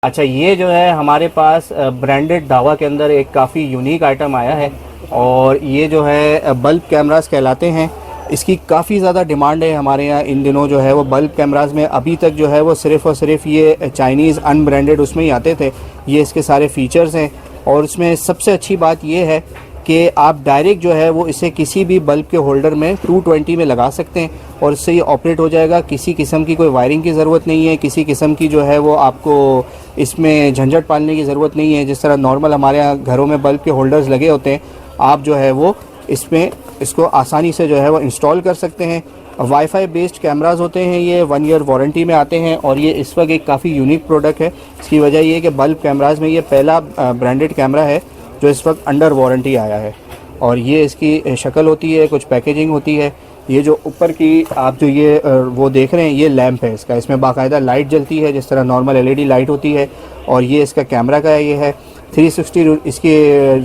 अच्छा, ये जो है हमारे पास ब्रांडेड दावा के अंदर एक काफ़ी यूनिक आइटम आया है और ये जो है बल्ब कैमरास कहलाते हैं। इसकी काफ़ी ज़्यादा डिमांड है हमारे यहाँ इन दिनों। जो है वो बल्ब कैमरास में अभी तक जो है वो सिर्फ़ और सिर्फ ये चाइनीज़ अनब्रांडेड उसमें ही आते थे। ये इसके सारे फ़ीचर्स हैं और उसमें सबसे अच्छी बात ये है कि आप डायरेक्ट जो है वो इसे किसी भी बल्ब के होल्डर में 220 में लगा सकते हैं और इससे ये ऑपरेट हो जाएगा। किसी किस्म की कोई वायरिंग की ज़रूरत नहीं है, किसी किस्म की जो है वो आपको इसमें झंझट पालने की ज़रूरत नहीं है। जिस तरह नॉर्मल हमारे यहाँ घरों में बल्ब के होल्डर्स लगे होते हैं, आप जो है वो इसमें इसको आसानी से जो है वो इंस्टॉल कर सकते हैं। वाईफाई बेस्ड कैमरास होते हैं, ये 1 ईयर वारंटी में आते हैं और ये इस वक्त एक काफ़ी यूनिक प्रोडक्ट है। इसकी वजह ये है कि बल्ब कैमरास में ये पहला ब्रांडेड कैमरा है जो इस वक्त अंडर वारंटी आया है। और ये इसकी शक्ल होती है, कुछ पैकेजिंग होती है। ये जो ऊपर की आप जो ये वो देख रहे हैं, ये लैंप है इसका। इसमें बाकायदा लाइट जलती है जिस तरह नॉर्मल एलईडी लाइट होती है। और ये इसका कैमरा का ये है 360 इसकी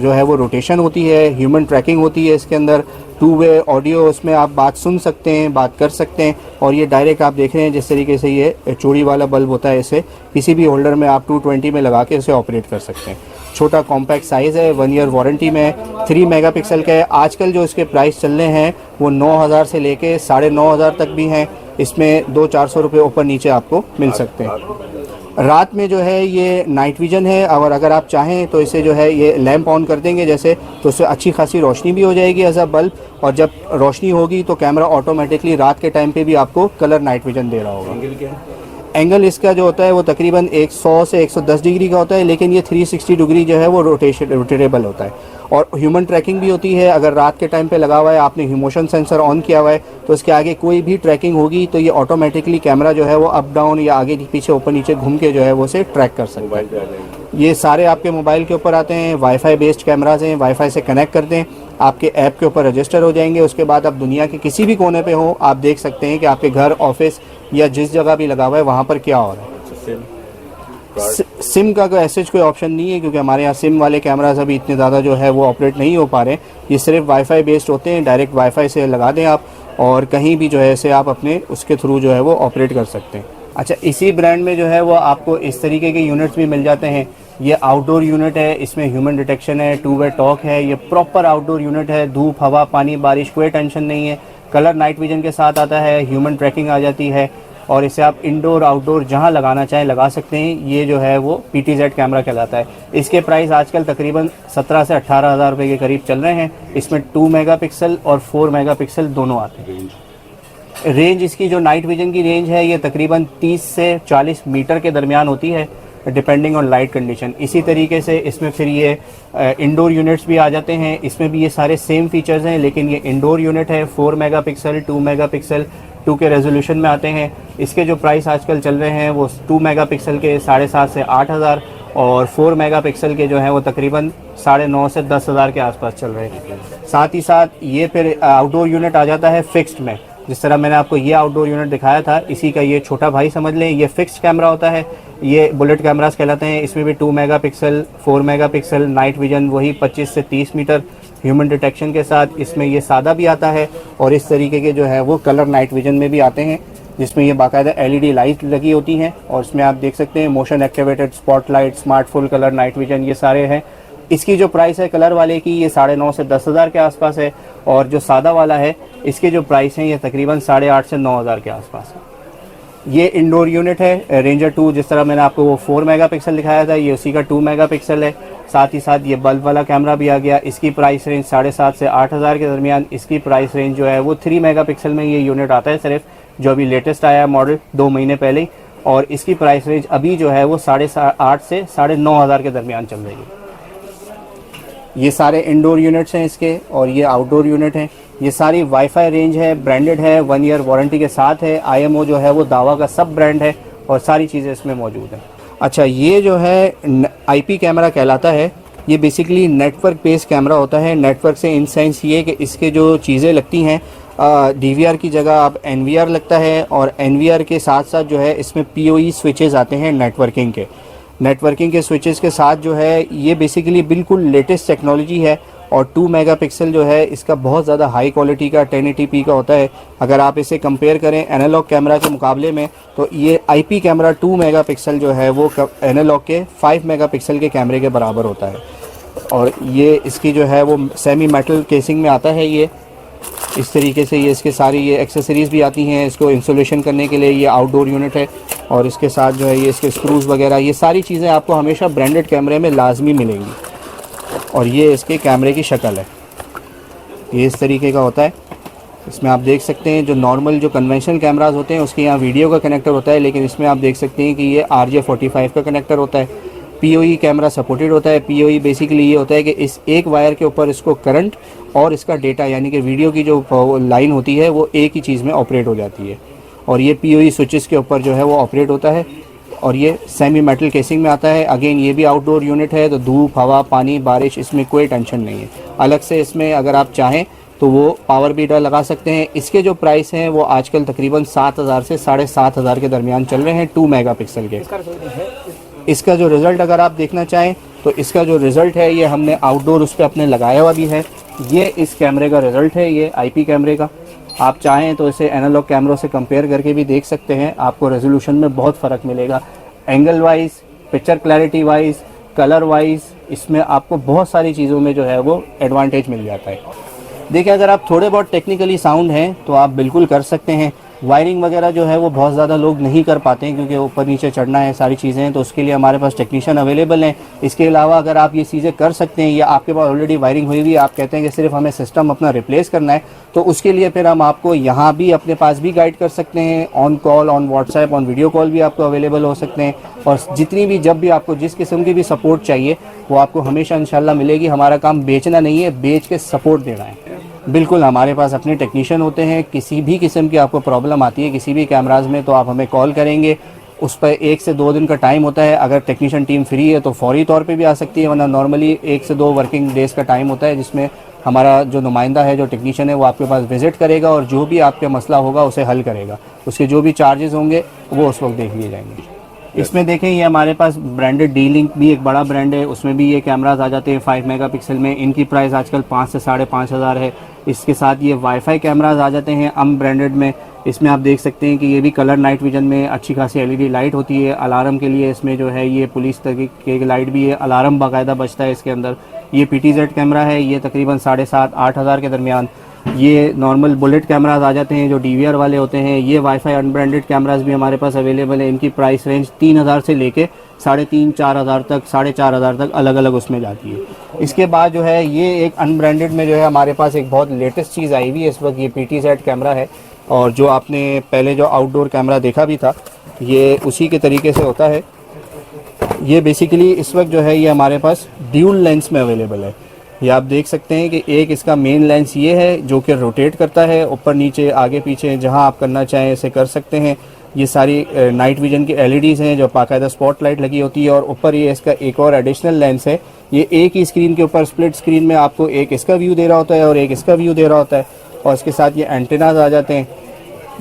जो है वो रोटेशन होती है, ह्यूमन ट्रैकिंग होती है इसके अंदर, 2 वे ऑडियो, उसमें आप बात सुन सकते हैं, बात कर सकते हैं। और ये डायरेक्ट आप देख रहे हैं जिस तरीके से ये चूड़ी वाला बल्ब होता है, इसे किसी भी होल्डर में आप 220 में लगा के इसे ऑपरेट कर सकते हैं। छोटा कॉम्पैक्ट साइज़ है, 1 ईयर वारंटी में, 3 मेगापिक्सल का है। आजकल जो इसके प्राइस चल रहे हैं वो 9000 से लेके 9500 तक भी हैं। इसमें 200-400 रुपये ऊपर नीचे आपको मिल सकते हैं। रात में जो है ये नाइट विजन है और अगर आप चाहें तो इसे जो है ये लैंप ऑन कर देंगे जैसे, तो उससे अच्छी खासी रोशनी भी हो जाएगी एज अ बल्ब। और जब रोशनी होगी तो कैमरा ऑटोमेटिकली रात के टाइम पे भी आपको कलर नाइट विजन दे रहा होगा। एंगल इसका जो होता है वो तकरीबन 100 से 110 डिग्री का होता है, लेकिन ये 360 डिग्री जो है वो रोटेटेबल होता है। और ह्यूमन ट्रैकिंग भी होती है। अगर रात के टाइम पे लगा हुआ है, आपने मोशन सेंसर ऑन किया हुआ है, तो इसके आगे कोई भी ट्रैकिंग होगी तो ये ऑटोमेटिकली कैमरा जो है वो अप डाउन या आगे पीछे ऊपर नीचे घूम के जो है वो उसे ट्रैक कर सकता है। ये सारे आपके मोबाइल के ऊपर आते हैं। वाईफाई बेस्ड कैमराज हैं, वाईफाई से कनेक्ट कर दें, आपके ऐप के ऊपर रजिस्टर हो जाएंगे। उसके बाद आप दुनिया के किसी भी कोने पे हो, आप देख सकते हैं कि आपके घर, ऑफिस या जिस जगह भी लगा हुआ है वहाँ पर क्या हो रहा है। सिम का कोई ऐसे कोई ऑप्शन नहीं है क्योंकि हमारे यहाँ सिम वाले कैमराज अभी इतने ज़्यादा जो है वो ऑपरेट नहीं हो पा रहे। ये सिर्फ वाईफाई बेस्ड होते हैं, डायरेक्ट वाईफाई से लगा दें आप और कहीं भी जो है इसे आप अपने उसके थ्रू जो है वो ऑपरेट कर सकते हैं। अच्छा, इसी ब्रांड में जो है वो आपको इस तरीके के यूनिट्स भी मिल जाते हैं। ये आउटडोर यूनिट है, इसमें ह्यूमन डिटेक्शन है, 2 वे टॉक है। ये प्रॉपर आउटडोर यूनिट है, धूप, हवा, पानी, बारिश कोई टेंशन नहीं है। कलर नाइट विजन के साथ आता है, ह्यूमन ट्रैकिंग आ जाती है और इसे आप इंडोर आउटडोर जहां लगाना चाहें लगा सकते हैं। ये जो है वो PTZ कैमरा कहलाता है। इसके प्राइस आजकल तकरीबन 17 से 18,000 रुपये के करीब चल रहे हैं। इसमें 2 मेगापिक्सल और 4 मेगापिक्सल दोनों आते हैं। रेंज इसकी जो नाइट विजन की रेंज है ये तकरीबन 30 से 40 मीटर के दरमियान होती है, डिपेंडिंग ऑन लाइट कंडीशन। इसी तरीके से इसमें फिर ये इंडोर यूनिट्स भी आ जाते हैं। इसमें भी ये सारे सेम फीचर्स हैं, लेकिन ये इंडोर यूनिट है। 4 मेगापिक्सल, 2 मेगापिक्सल, 2 के रेजोल्यूशन में आते हैं। इसके जो प्राइस आजकल चल रहे हैं वो 2 मेगापिक्सल के 7,500 से 8,000 और 4 मेगापिक्सल के जो हैं वो तकरीबन 9,500 से 10,000 के आसपास चल रहे हैं। साथ ही साथ ये फिर आउटडोर यूनिट आ जाता है फिक्स्ड में। जिस तरह मैंने आपको ये आउटडोर यूनिट दिखाया था, इसी का ये छोटा भाई समझ लें। ये फिक्स्ड कैमरा होता है, ये बुलेट कैमरास कहलाते हैं। इसमें भी 2 मेगापिक्सल, 4 मेगापिक्सल, नाइट विजन वही 25 से 30 मीटर ह्यूमन डिटेक्शन के साथ। इसमें ये सादा भी आता है और इस तरीके के जो है वो कलर नाइट विजन में भी आते हैं, जिसमें ये बाकायदा LED लाइट लगी होती हैं और इसमें आप देख सकते हैं motion activated spotlight, smart full colour night vision, ये सारे हैं। इसकी जो प्राइस है कलर वाले की ये 9,500 से 10,000 के आसपास है और जो सादा वाला है इसके जो प्राइस हैं ये तकरीबन 8,500 से 9,000 के आसपास है। ये इंडोर यूनिट है रेंजर 2, जिस तरह मैंने आपको वो 4 मेगापिक्सल दिखाया था, ये उसी का 2 मेगापिक्सल है। साथ ही साथ ये बल्ब वाला कैमरा भी आ गया। इसकी प्राइस रेंज 7,500 से 8,000 के दरमियान। इसकी प्राइस रेंज जो है वो 3 मेगापिक्सल में ये यूनिट आता है सिर्फ, जो अभी लेटेस्ट आया मॉडल 2 महीने पहले ही। और इसकी प्राइस रेंज अभी जो है वो 8,500 से 9,500 के दरमियान चल रही है। ये सारे इंडोर यूनिट्स हैं इसके और ये आउटडोर यूनिट हैं। ये सारी वाईफाई रेंज है, ब्रांडेड है, 1 ईयर वारंटी के साथ है। IMO जो है वो दावा का सब ब्रांड है और सारी चीज़ें इसमें मौजूद हैं। अच्छा, ये जो है IP कैमरा कहलाता है। ये बेसिकली नेटवर्क बेस्ड कैमरा होता है। नेटवर्क से इन सेंस ये कि इसके जो चीज़ें लगती हैं, DVR की जगह अब NVR लगता है और NVR के साथ साथ जो है इसमें PoE स्विचेस आते हैं नेटवर्किंग के स्विचेस के साथ। जो है ये बेसिकली बिल्कुल लेटेस्ट टेक्नोलॉजी है और 2 मेगापिक्सल जो है इसका बहुत ज़्यादा हाई क्वालिटी का 1080p का होता है। अगर आप इसे कंपेयर करें एनालॉग कैमरा के मुकाबले में तो ये IP कैमरा 2 मेगापिक्सल जो है वो एनालॉग के 5 मेगापिक्सल के कैमरे के बराबर होता है। और ये इसकी जो है वो सेमी मेटल केसिंग में आता है। ये इस तरीके से ये इसके सारी ये एक्सेसरीज़ भी आती हैं इसको इंसुलेशन करने के लिए। ये आउटडोर यूनिट है और इसके साथ जो है ये इसके स्क्रूज़ वगैरह ये सारी चीज़ें आपको हमेशा ब्रांडेड कैमरे में लाजमी मिलेंगी। और ये इसके कैमरे की शक्ल है, ये इस तरीके का होता है। इसमें आप देख सकते हैं जो नॉर्मल जो कन्वेंशनल कैमराज होते हैं उसके यहाँ वीडियो का कनेक्टर होता है, लेकिन इसमें आप देख सकते हैं कि ये RJ45 का कनेक्टर होता है। PoE कैमरा सपोर्टेड होता है। PoE बेसिकली ये होता है कि इस एक वायर के ऊपर इसको करंट और इसका डेटा यानी कि वीडियो की जो लाइन होती है वो एक ही चीज़ में ऑपरेट हो जाती है। और ये PoE स्विचेस के ऊपर जो है वो ऑपरेट होता है। और ये सेमी मेटल केसिंग में आता है। अगेन ये भी आउटडोर यूनिट है, तो धूप, हवा, पानी, बारिश इसमें कोई टेंशन नहीं है। अलग से इसमें अगर आप चाहें तो वो पावर बीटर लगा सकते हैं। इसके जो प्राइस हैं वो आजकल तकरीबन 7,000 से 7,500 के दरमियान चल रहे हैं 2 मेगापिक्सल के। इसका जो रिज़ल्ट अगर आप देखना चाहें तो इसका जो रिज़ल्ट है ये हमने आउटडोर उस पर अपने लगाया हुआ भी है। ये इस कैमरे का रिज़ल्ट है, ये IP कैमरे का। आप चाहें तो इसे एनालॉग कैमरों से कंपेयर करके भी देख सकते हैं। आपको रेजोल्यूशन में बहुत फ़र्क मिलेगा, angle wise, picture clarity wise, colour wise, इसमें आपको बहुत सारी चीज़ों में जो है वो एडवांटेज मिल जाता है। देखिए अगर आप थोड़े बहुत टेक्निकली साउंड हैं तो आप बिल्कुल कर सकते हैं। वायरिंग वगैरह जो है वो बहुत ज़्यादा लोग नहीं कर पाते हैं क्योंकि ऊपर नीचे चढ़ना है, सारी चीज़ें हैं, तो उसके लिए हमारे पास टेक्नीशियन अवेलेबल हैं। इसके अलावा अगर आप ये चीज़ें कर सकते हैं या आपके पास ऑलरेडी वायरिंग हुई हुई है, आप कहते हैं कि सिर्फ हमें सिस्टम अपना रिप्लेस करना है, तो उसके लिए फिर हम आपको यहाँ भी अपने पास भी गाइड कर सकते हैं। On call, on WhatsApp, on video call भी आपको अवेलेबल हो सकते हैं। और जितनी भी जब भी आपको जिस किस्म की भी सपोर्ट चाहिए वो आपको हमेशा इंशाल्लाह मिलेगी। हमारा काम बेचना नहीं है, बेच के सपोर्ट देना है। बिल्कुल हमारे पास अपने टेक्नीशियन होते हैं। किसी भी किस्म की आपको प्रॉब्लम आती है किसी भी कैमराज में तो आप हमें कॉल करेंगे। उस पर 1 से 2 दिन का टाइम होता है। अगर टेक्नीशियन टीम फ्री है तो फौरी तौर पे भी आ सकती है, वरना नॉर्मली 1 से 2 वर्किंग डेज़ का टाइम होता है जिसमें हमारा जो नुमाइंदा है, जो टेक्नीशियन है, वो आपके पास विज़िट करेगा और जो भी आपका मसला होगा उसे हल करेगा। उसके जो भी चार्जेस होंगे वो उस वक्त देख लिए जाएंगे। इसमें देखें ये हमारे पास ब्रांडेड D-Link भी एक बड़ा ब्रांड है, उसमें भी ये कैमराज आ जाते हैं 5 मेगापिक्सल में। इनकी प्राइस आजकल 5 से 5,500 है। इसके साथ ये वाईफाई कैमराज आ जाते हैं ब्रांडेड में। इसमें आप देख सकते हैं कि ये भी कलर नाइट विजन में अच्छी खासी LED लाइट होती है। अलार्म के लिए इसमें जो है ये पुलिस तरीके की लाइट भी है, अलार्म बाकायदा बजता है इसके अंदर। ये PTZ कैमरा है, ये तकरीबन 7,500-8,000 के दरमियान। ये नॉर्मल बुलेट कैमराज आ जाते हैं जो DVR वाले होते हैं। ये वाईफाई अनब्रांडेड कैमराज भी हमारे पास अवेलेबल है। इनकी प्राइस रेंज 3,000 से लेके 3,500-4,000 तक, 4,500 तक अलग अलग उसमें जाती है। इसके बाद जो है ये एक अनब्रांडेड में जो है हमारे पास एक बहुत लेटेस्ट चीज़ आई हुई है इस वक्त, ये PTZ कैमरा है। और जो आपने पहले जो आउटडोर कैमरा देखा भी था ये उसी के तरीके से होता है। ये बेसिकली इस वक्त जो है ये हमारे पास ड्यूल लेंस में अवेलेबल है। ये आप देख सकते हैं कि एक इसका मेन लेंस ये है जो कि रोटेट करता है, ऊपर नीचे आगे पीछे जहां आप करना चाहें इसे कर सकते हैं। ये सारी नाइट विजन की LEDs हैं जो बाकायदा स्पॉटलाइट लगी होती है। और ऊपर ये इसका एक और एडिशनल लेंस है। ये एक ही स्क्रीन के ऊपर स्प्लिट स्क्रीन में आपको एक इसका व्यू दे रहा होता है और एक इसका व्यू दे रहा होता है। और इसके साथ ये एंटेनाज आ जाते हैं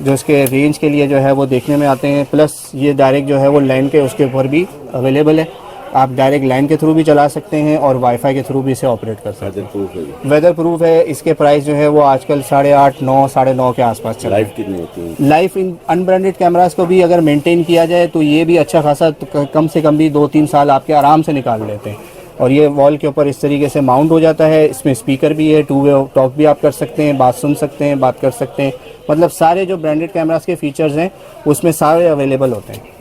जो इसके रेंज के लिए जो है वो देखने में आते हैं। प्लस ये डायरेक्ट जो है वो लैंड के उसके ऊपर भी अवेलेबल है। आप डायरेक्ट लाइन के थ्रू भी चला सकते हैं और वाईफाई के थ्रू भी इसे ऑपरेट कर सकते हैं। वेदर प्रूफ है। इसके प्राइस जो है वो आजकल 8.5, 9, 9.5 के आसपास चल रहा है। लाइफ कितनी होती है? लाइफ इन अनब्रांडेड कैमरास को भी अगर मेंटेन किया जाए तो ये भी अच्छा खासा कम से कम भी 2-3 साल आपके आराम से निकाल लेते हैं। और ये वॉल के ऊपर इस तरीके से माउंट हो जाता है। इसमें स्पीकर भी है, 2 वे टॉक भी आप कर सकते हैं, बात सुन सकते हैं, बात कर सकते हैं। मतलब सारे जो ब्रांडेड कैमरास के फीचर्स हैं उसमें सारे अवेलेबल होते हैं।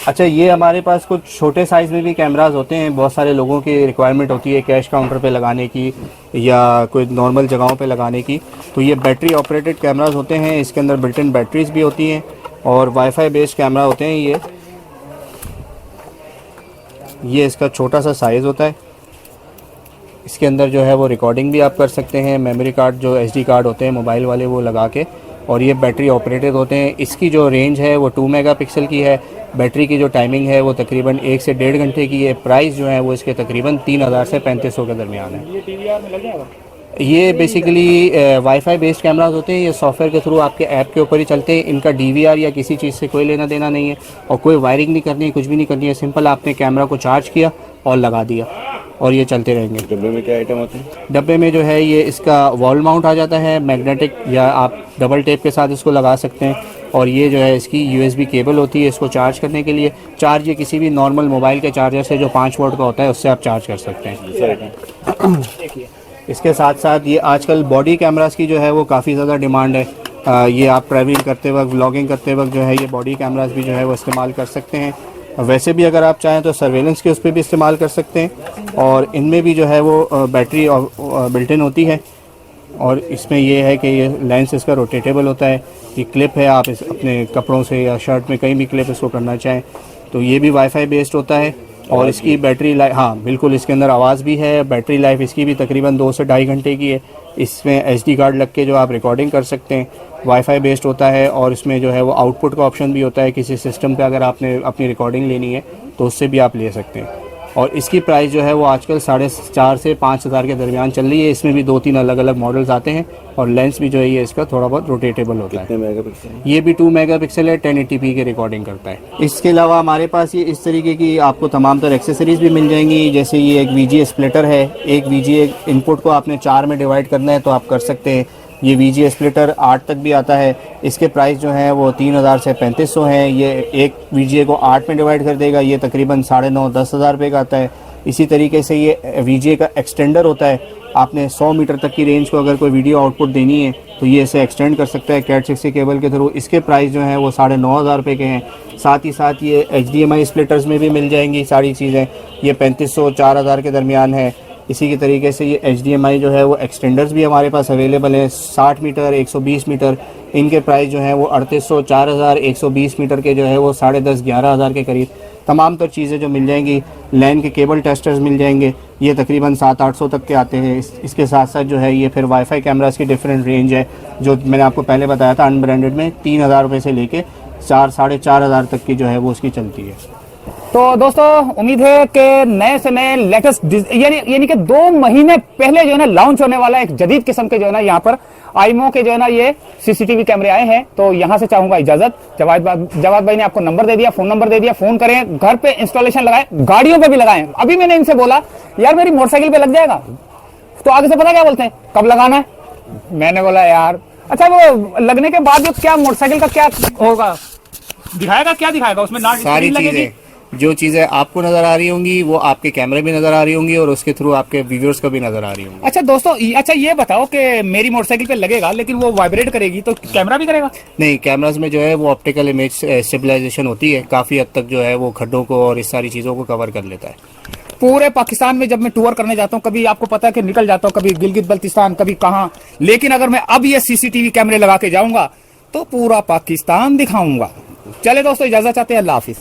अच्छा, ये हमारे पास कुछ छोटे साइज़ में भी कैमरास होते हैं। बहुत सारे लोगों की रिक्वायरमेंट होती है कैश काउंटर पे लगाने की या कोई नॉर्मल जगहों पे लगाने की। तो ये बैटरी ऑपरेटेड कैमरास होते हैं। इसके अंदर बिल्ट इन बैटरीज भी होती हैं और वाईफाई बेस्ड कैमरा होते हैं। ये इसका छोटा सा साइज़ होता है। इसके अंदर जो है वो रिकॉर्डिंग भी आप कर सकते हैं। मेमोरी कार्ड जो SD कार्ड होते हैं मोबाइल वाले वो लगा के। और ये बैटरी ऑपरेटेड होते हैं। इसकी जो रेंज है वो 2 मेगापिक्सल की है। बैटरी की जो टाइमिंग है वो तकरीबन 1 से 1.5 घंटे की है। प्राइस जो है वो इसके तकरीबन 3,000 से 3,500 के दरमियान है। ये DVR में लग जाएगा? ये बेसिकली वाईफाई बेस्ड कैमराज होते हैं। ये सॉफ्टवेयर के थ्रू आपके ऐप के ऊपर ही चलते हैं। इनका डीवीआर या किसी चीज़ से कोई लेना देना नहीं है और कोई वायरिंग नहीं करनी है, कुछ भी नहीं करनी है। सिंपल आपने कैमरा को चार्ज किया और लगा दिया और ये चलते रहेंगे। डब्बे में क्या आइटम होते हैं? डब्बे में जो है ये इसका वॉल माउंट आ जाता है मैग्नेटिक, या आप डबल टेप के साथ इसको लगा सकते हैं। और ये जो है इसकी यूएसबी केबल होती है इसको चार्ज करने के लिए। चार्ज ये किसी भी नॉर्मल मोबाइल के चार्जर से जो 5 वोल्ट का होता है उससे आप चार्ज कर सकते हैं। इसके साथ साथ ये आजकल बॉडी कैमरास की जो है वो काफ़ी ज़्यादा डिमांड है। ये आप ट्रैवलिंग करते वक्त, व्लॉगिंग करते वक्त जो है ये बॉडी कैमरास भी जो है वो इस्तेमाल कर सकते हैं। वैसे भी अगर आप चाहें तो सर्वेलेंस के उस पर भी इस्तेमाल कर सकते हैं। और इनमें भी जो है वो बैटरी बिल्ट इन होती है। और इसमें ये है कि ये लेंस इसका रोटेटेबल होता है। ये क्लिप है, आप इस अपने कपड़ों से या शर्ट में कहीं भी क्लिप इसको करना चाहें तो ये भी वाईफाई बेस्ड होता है। और इसकी बैटरी लाइफ, हाँ बिल्कुल, इसके अंदर आवाज़ भी है। बैटरी लाइफ इसकी भी तकरीबन 2 से ढाई घंटे की है। इसमें एसडी कार्ड लग के जो आप रिकॉर्डिंग कर सकते हैं। वाईफाई बेस्ड होता है और इसमें जो है वो आउटपुट का ऑप्शन भी होता है। किसी सिस्टम पे अगर आपने अपनी रिकॉर्डिंग लेनी है तो उससे भी आप ले सकते हैं। और इसकी प्राइस जो है वो आजकल 4,500 से 5,000 के दरमियान चल रही है। इसमें भी 2-3 अलग अलग मॉडल्स आते हैं। और लेंस भी जो है ये इसका थोड़ा बहुत रोटेटेबल होता है। कितने मेगापिक्सल? ये भी 2 मेगापिक्सल है, 1080p की रिकॉर्डिंग करता है। इसके अलावा हमारे पास ये इस तरीके की आपको तमाम तरह एक्सेसरीज भी मिल जाएंगी। जैसे ये एक VGA स्प्लिटर है। एक VGA इनपुट को आपने 4 में डिवाइड करना है तो आप कर सकते हैं। ये VGA स्प्लिटर 8 तक भी आता है। इसके प्राइस जो है वो 3,000 से 3,500 हैं। ये एक VGA को 8 में डिवाइड कर देगा, ये तकरीबन 9,500-10 हज़ार रुपये का आता है। इसी तरीके से ये VGA का एक्सटेंडर होता है। आपने 100 मीटर तक की रेंज को अगर कोई वीडियो आउटपुट देनी है तो ये इसे एक्सटेंड कर सकता है कैट 60 केबल के थ्रू। इसके प्राइस जो है वो 9,500 रुपये के हैं। साथ ही साथ ये HDMI स्प्लिटर्स में भी मिल जाएंगी सारी चीज़ें। ये 3,500-4,000 के दरमियान है। इसी के तरीके से ये HDMI जो है वो एक्सटेंडर्स भी हमारे पास अवेलेबल हैं। 60 मीटर, 120 मीटर, इनके प्राइस जो है वो 3,800, 4,000, 120 मीटर के जो है वो 10,500-11 हज़ार के करीब तमाम तर चीज़ें जो मिल जाएंगी। लैन के केबल टेस्टर्स मिल जाएंगे, ये तकरीबन 700-800 तक के आते हैं। इसके साथ साथ जो है ये फिर वाईफाई कैमरास की डिफरेंट रेंज है जो मैंने आपको पहले बताया था। अनब्रांडेड में 3,000 रुपये से लेके 4-4,500 तक की जो है वो उसकी चलती है। तो दोस्तों उम्मीद है कि नए से नए लेटेस्ट यानी कि 2 महीने पहले जो है ना लॉन्च होने वाला एक जदीद किस्म के जो है ना यहाँ पर आईमो के जो है ना ये सीसीटीवी कैमरे आए हैं। तो यहाँ से चाहूंगा इजाजत। जवाद भाई ने आपको नंबर दे दिया, फोन नंबर दे दिया, फोन करें, घर पे इंस्टॉलेशन लगाएं, गाड़ियों पे भी लगाएं। अभी मैंने इनसे बोला यार मेरी मोटरसाइकिल पे लग जाएगा, तो आगे से पता क्या बोलते हैं, कब लगाना है? मैंने बोला यार अच्छा वो लगने के बाद क्या मोटरसाइकिल का क्या होगा, दिखाएगा, क्या दिखाएगा उसमें? सारी चीजें, जो चीज़ें आपको नज़र आ रही होंगी वो आपके कैमरे में नज़र आ रही होंगी और उसके थ्रू आपके व्यूअर्स को भी नज़र आ रही होंगी। अच्छा दोस्तों, अच्छा ये बताओ कि मेरी मोटरसाइकिल पे लगेगा लेकिन वो वाइब्रेट करेगी तो कैमरा भी करेगा? नहीं, कैमरास में जो है वो ऑप्टिकल इमेज स्टेबलाइजेशन होती है। काफ़ी हद तक जो है वो खड्डों को और इस सारी चीज़ों को कवर कर लेता है। पूरे पाकिस्तान में जब मैं टूर करने जाता हूँ, कभी आपको पता है कि निकल जाता हूँ, कभी गिलगित बल्तिस्तान, कभी कहाँ, लेकिन अगर मैं अब ये सीसीटीवी कैमरे लगा के जाऊंगा तो पूरा पाकिस्तान दिखाऊंगा। चले दोस्तों, इजाजत चाहते हैं, अल्लाह हाफिज।